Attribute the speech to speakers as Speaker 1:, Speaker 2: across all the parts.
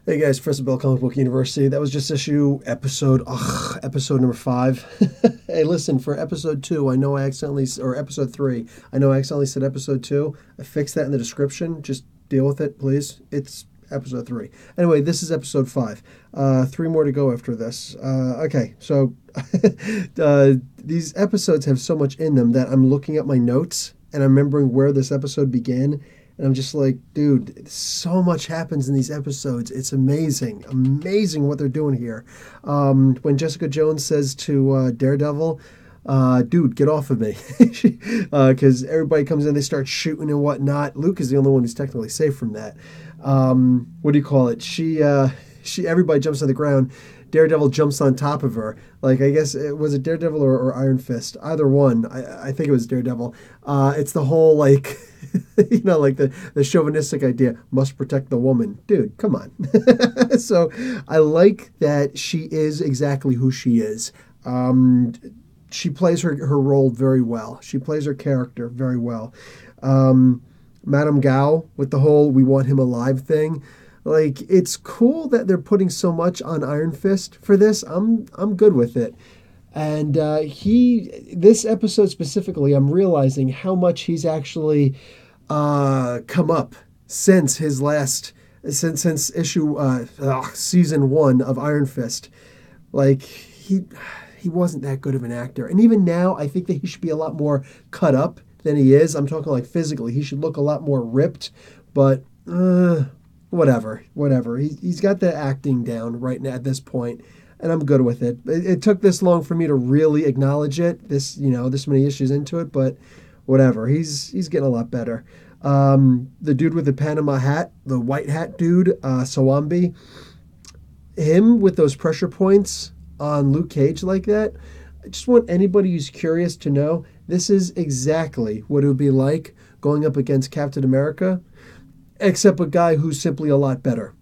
Speaker 1: Hey guys, First Bell Comic Book University. That was just episode number 5. Hey, listen, for episode 2, or episode 3, I know I accidentally said episode 2. I fixed that in the description. Just deal with it, please. It's episode 3. Anyway, this is episode 5. 3 more to go after this. Okay, so these episodes have so much in them that I'm looking at my notes and I'm remembering where this episode began. And I'm just like, dude, so much happens in these episodes. It's amazing. Amazing what they're doing here. When Jessica Jones says to Daredevil, dude, get off of me. Because everybody comes in, they start shooting and whatnot. Luke is the only one who's technically safe from that. What do you call it? Everybody jumps on the ground. Daredevil jumps on top of her. Like, I guess, was it Daredevil or Iron Fist? Either one. I think it was Daredevil. It's the whole, like, like the chauvinistic idea, must protect the woman. Dude, come on. So I like that she is exactly who she is. She plays her role very well. She plays her character very well. Madame Gao, with the whole we want him alive thing. Like, it's cool that they're putting so much on Iron Fist for this. I'm good with it. And this episode specifically, I'm realizing how much he's actually come up since his since season 1 of Iron Fist. Like, he wasn't that good of an actor. And even now, I think that he should be a lot more cut up than he is. I'm talking like physically. He should look a lot more ripped, but whatever. He's got the acting down right now at this point, and I'm good with it. It took this long for me to really acknowledge it, this many issues into it, but whatever. He's getting a lot better. The dude with the Panama hat, the white hat dude, Sawambi, him with those pressure points on Luke Cage like that, I just want anybody who's curious to know this is exactly what it would be like going up against Captain America, except a guy who's simply a lot better.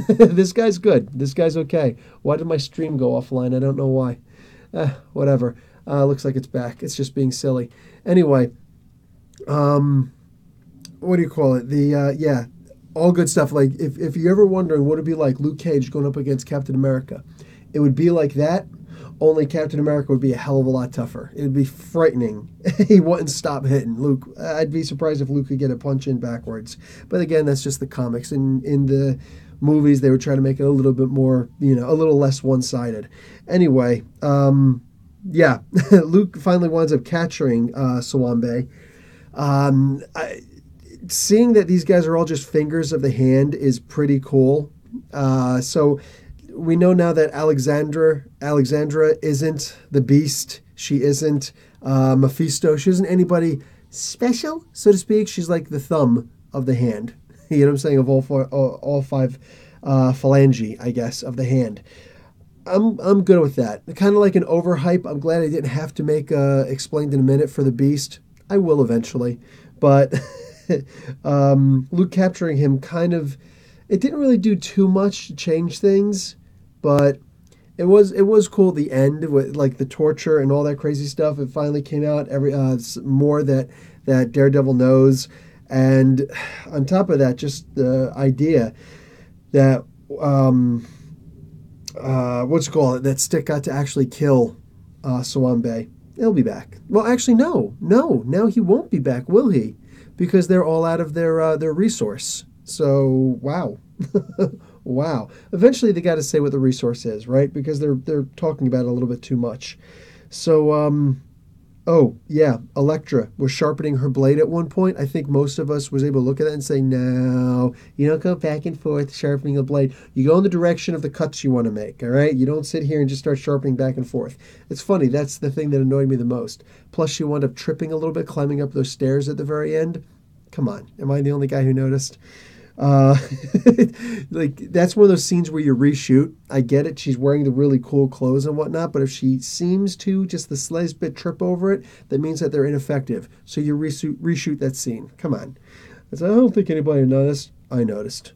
Speaker 1: This guy's good. This guy's okay. Why did my stream go offline? I don't know why. Whatever. Looks like it's back. It's just being silly. Anyway, what do you call it? All good stuff. Like, if you're ever wondering what it'd be like Luke Cage going up against Captain America, it would be like that, only Captain America would be a hell of a lot tougher. It would be frightening. He wouldn't stop hitting Luke. I'd be surprised if Luke could get a punch in backwards. But again, that's just the comics. In the movies, they would try to make it a little bit more, a little less one-sided. Anyway, Luke finally winds up capturing Sawambe. Seeing that these guys are all just fingers of the hand is pretty cool. So we know now that Alexandra isn't the Beast. She isn't Mephisto. She isn't anybody special, so to speak. She's like the thumb of the hand. You know what I'm saying? Of all five phalange, I guess, of the hand. I'm good with that. Kind of like an overhype. I'm glad I didn't have to make explained in a minute for the Beast. I will eventually, but Luke capturing him it didn't really do too much to change things. But it was cool at the end with like the torture and all that crazy stuff. It finally came out more that Daredevil knows, and on top of that, just the idea that that Stick got to actually kill Sawambe. He'll be back. Well, actually, no. Now he won't be back, will he? Because they're all out of their resource. So wow. Wow. Eventually they got to say what the resource is, right? Because they're talking about it a little bit too much. So, Elektra was sharpening her blade at one point. I think most of us was able to look at that and say, no, you don't go back and forth sharpening a blade. You go in the direction of the cuts you want to make, all right? You don't sit here and just start sharpening back and forth. It's funny. That's the thing that annoyed me the most. Plus, she wound up tripping a little bit, climbing up those stairs at the very end. Come on. Am I the only guy who noticed? Like, that's one of those scenes where you reshoot. I get it, she's wearing the really cool clothes and whatnot, but if she seems to just the slightest bit trip over it, that means that they're ineffective. So you reshoot that scene. Come on. I don't think anybody noticed. I noticed.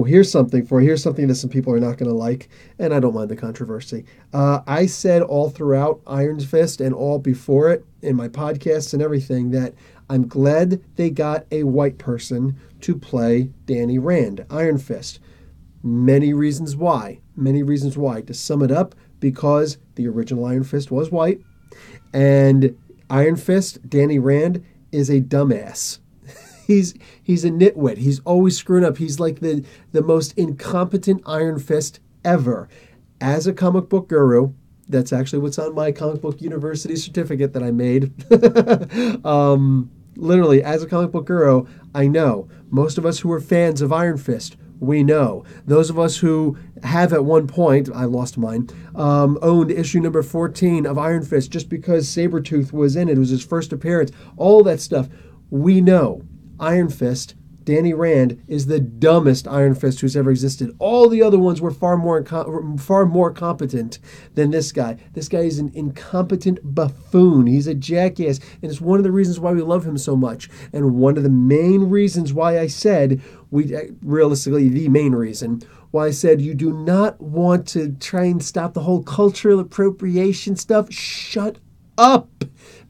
Speaker 1: Here's something that some people are not going to like, and I don't mind the controversy. I said all throughout Iron Fist and all before it in my podcasts and everything that I'm glad they got a white person to play Danny Rand, Iron Fist. Many reasons why. Many reasons why. To sum it up, because the original Iron Fist was white, and Iron Fist, Danny Rand, is a dumbass. He's a nitwit. He's always screwing up. He's like the most incompetent Iron Fist ever. As a comic book guru, that's actually what's on my comic book university certificate that I made. Literally, as a comic book guru, I know. Most of us who are fans of Iron Fist, we know. Those of us who have at one point, I lost mine, owned issue number 14 of Iron Fist just because Sabretooth was in it. It was his first appearance. All that stuff. We know. Iron Fist, Danny Rand, is the dumbest Iron Fist who's ever existed. All the other ones were far more competent than this guy. This guy is an incompetent buffoon. He's a jackass, and it's one of the reasons why we love him so much. And one of the main reasons why I said, realistically, the main reason why I said you do not want to try and stop the whole cultural appropriation stuff. Shut up.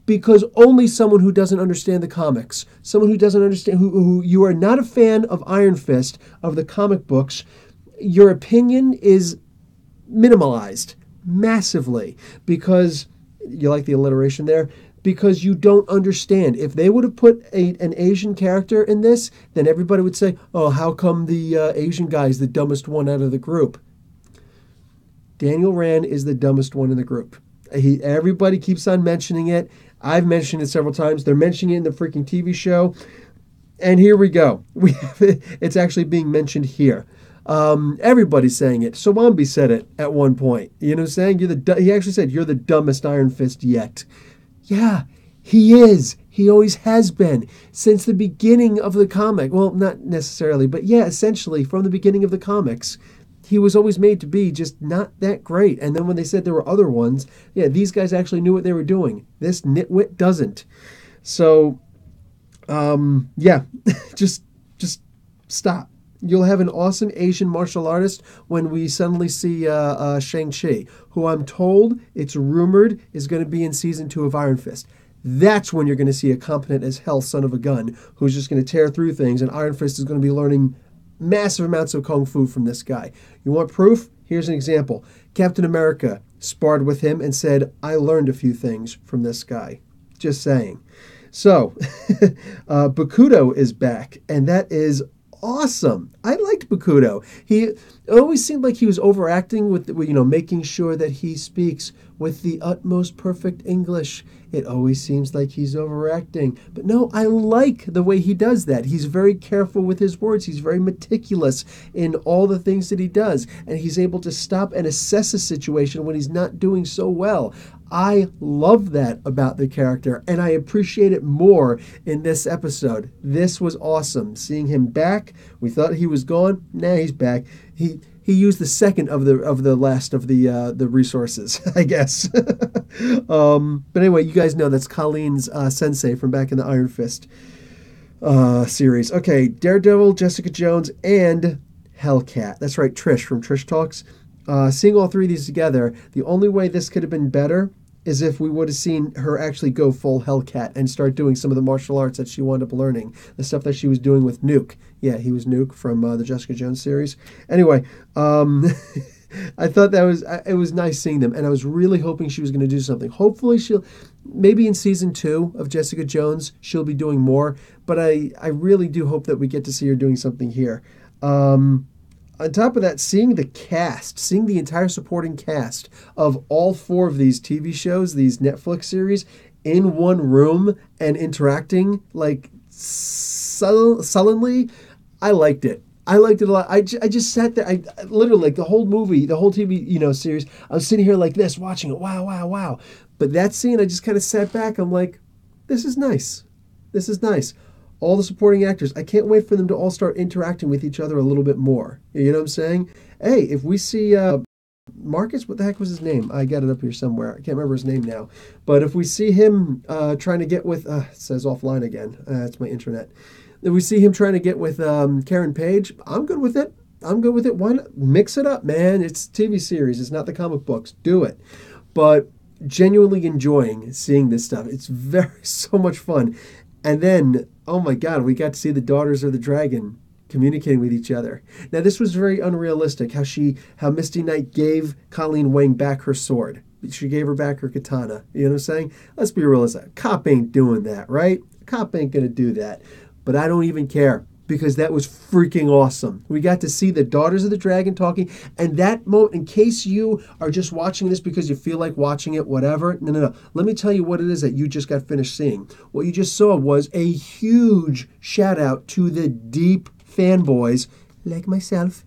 Speaker 1: Because only someone who doesn't understand the comics, someone who doesn't understand, who you are not a fan of Iron Fist, of the comic books, your opinion is minimalized massively because, you like the alliteration there, because you don't understand. If they would have put an Asian character in this, then everybody would say, oh, how come the Asian guy is the dumbest one out of the group? Daniel Rand is the dumbest one in the group. Everybody keeps on mentioning it. I've mentioned it several times. They're mentioning it in the freaking TV show. And here we go. It's actually being mentioned here. Everybody's saying it. Sowambi said it at one point. You know what I'm saying? He actually said, you're the dumbest Iron Fist yet. Yeah, he is. He always has been. Since the beginning of the comic. Well, not necessarily, but yeah, essentially from the beginning of the comics. He was always made to be just not that great. And then when they said there were other ones, yeah, these guys actually knew what they were doing. This nitwit doesn't. So, yeah, just stop. You'll have an awesome Asian martial artist when we suddenly see Shang-Chi, who I'm told, it's rumored, is going to be in season 2 of Iron Fist. That's when you're going to see a competent as hell son of a gun who's just going to tear through things, and Iron Fist is going to be learning massive amounts of kung fu from this guy. You want proof? Here's an example. Captain America sparred with him and said, I learned a few things from this guy. Just saying. So, Bakudo is back, and that is awesome. I liked Bakudo. He always seemed like he was overacting with, making sure that he speaks with the utmost perfect English. It always seems like he's overacting. But no, I like the way he does that. He's very careful with his words. He's very meticulous in all the things that he does. And he's able to stop and assess a situation when he's not doing so well. I love that about the character, and I appreciate it more in this episode. This was awesome. Seeing him back, we thought he was gone. Nah, he's back. He used the second of the last of the resources, I guess. But anyway, you guys know that's Colleen's sensei from back in the Iron Fist series. Okay, Daredevil, Jessica Jones, and Hellcat. That's right, Trish from Trish Talks. Seeing all three of these together, the only way this could have been better is if we would have seen her actually go full Hellcat and start doing some of the martial arts that she wound up learning. The stuff that she was doing with Nuke. Yeah, he was Nuke from the Jessica Jones series. Anyway, I thought it was nice seeing them, and I was really hoping she was going to do something. Hopefully maybe in season 2 of Jessica Jones, she'll be doing more, but I really do hope that we get to see her doing something here. On top of that, seeing the entire supporting cast of all 4 of these TV shows, these Netflix series, in one room and interacting like sullenly, I liked it. I liked it a lot. I just sat there. I literally, like the whole movie, the whole TV series, I was sitting here like this, watching it. Wow, wow, wow. But that scene, I just kind of sat back. I'm like, this is nice. This is nice. All the supporting actors, I can't wait for them to all start interacting with each other a little bit more. You know what I'm saying? Hey, if we see Marcus, what the heck was his name? I got it up here somewhere. I can't remember his name now. But if we see him trying to get with, it says offline again. It's my internet. If we see him trying to get with Karen Page, I'm good with it. Why not? Mix it up, man. It's a TV series. It's not the comic books. Do it. But genuinely enjoying seeing this stuff. It's so much fun. And then, oh my God, we got to see the daughters of the dragon communicating with each other. Now, this was very unrealistic. How Misty Knight gave Colleen Wing back her sword. She gave her back her katana. You know what I'm saying? Let's be realistic. A cop ain't doing that, right? A cop ain't gonna do that. But I don't even care because that was freaking awesome. We got to see the daughters of the dragon talking, and that moment, in case you are just watching this because you feel like watching it, whatever, no. Let me tell you what it is that you just got finished seeing. What you just saw was a huge shout out to the deep fanboys, like myself,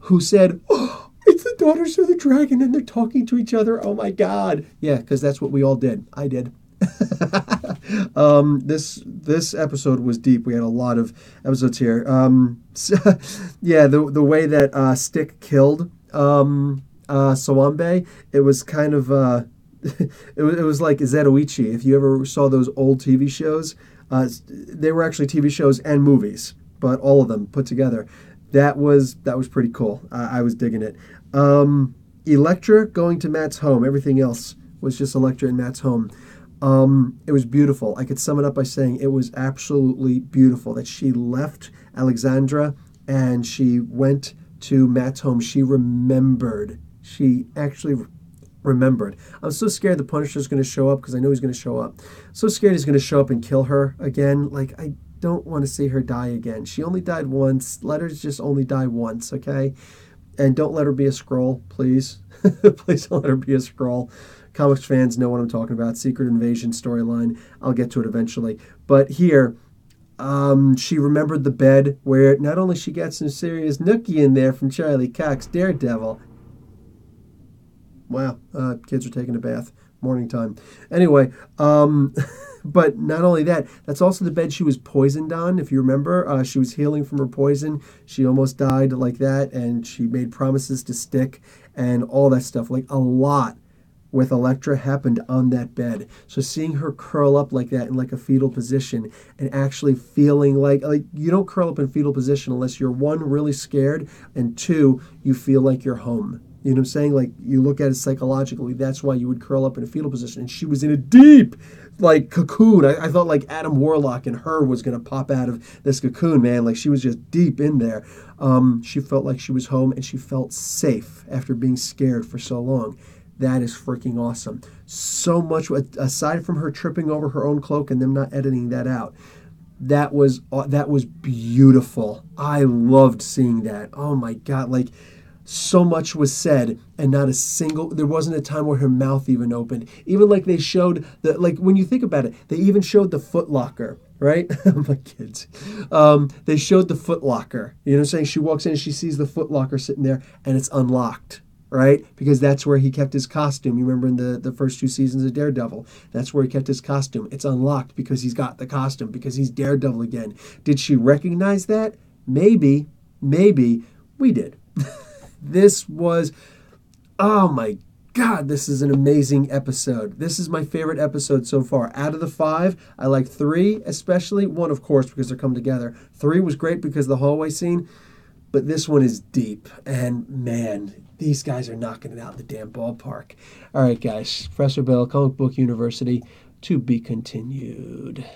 Speaker 1: who said, oh, it's the daughters of the dragon and they're talking to each other. Oh my God. Yeah, because that's what we all did. I did. This episode was deep. We had a lot of episodes here. Yeah, the way that Stick killed Sawambe, it was kind of it was like Zetoichi. If you ever saw those old TV shows, they were actually TV shows and movies, but all of them put together. That was pretty cool. I was digging it. Elektra going to Matt's home. Everything else was just Elektra in Matt's home. It was beautiful. I could sum it up by saying it was absolutely beautiful that she left Alexandra and she went to Matt's home. She remembered. She actually remembered. I'm so scared the Punisher's going to show up because I know he's going to show up. So scared he's going to show up and kill her again. Like, I don't want to see her die again. She only died once. Let her just only die once, okay? And don't let her be a Skrull, please. Please don't let her be a Skrull. Comics fans know what I'm talking about. Secret Invasion storyline. I'll get to it eventually. But here, she remembered the bed where not only she got some serious nookie in there from Charlie Cox, Daredevil. Wow, kids are taking a bath. Morning time. Anyway, but not only that, that's also the bed she was poisoned on. If you remember, she was healing from her poison. She almost died like that, and she made promises to Stick and all that stuff. Like, a lot with Elektra happened on that bed. So seeing her curl up like that in like a fetal position and actually feeling like you don't curl up in fetal position unless you're, one, really scared, and two, you feel like you're home. You know what I'm saying? Like, you look at it psychologically, that's why you would curl up in a fetal position. And she was in a deep, like, cocoon. I thought, like, Adam Warlock and her was going to pop out of this cocoon, man. Like, she was just deep in there. She felt like she was home, and she felt safe after being scared for so long. That is freaking awesome. So much, aside from her tripping over her own cloak and them not editing that out, that was beautiful. I loved seeing that. Oh, my God. Like, so much was said and not a single, there wasn't a time where her mouth even opened. Even like they showed like when you think about it, they even showed the Foot Locker, right? My kids. They showed the Foot Locker. You know what I'm saying? She walks in and she sees the Foot Locker sitting there and it's unlocked, right? Because that's where he kept his costume. You remember in the first 2 seasons of Daredevil, that's where he kept his costume. It's unlocked because he's got the costume, because he's Daredevil again. Did she recognize that? Maybe we did. This was, oh my God, this is an amazing episode. This is my favorite episode so far. Out of the 5, I like 3 especially. 1, of course, because they're coming together. 3 was great because of the hallway scene. But this one is deep. And man, these guys are knocking it out of the damn ballpark. All right, guys. Professor Bill, Comic Book University, to be continued.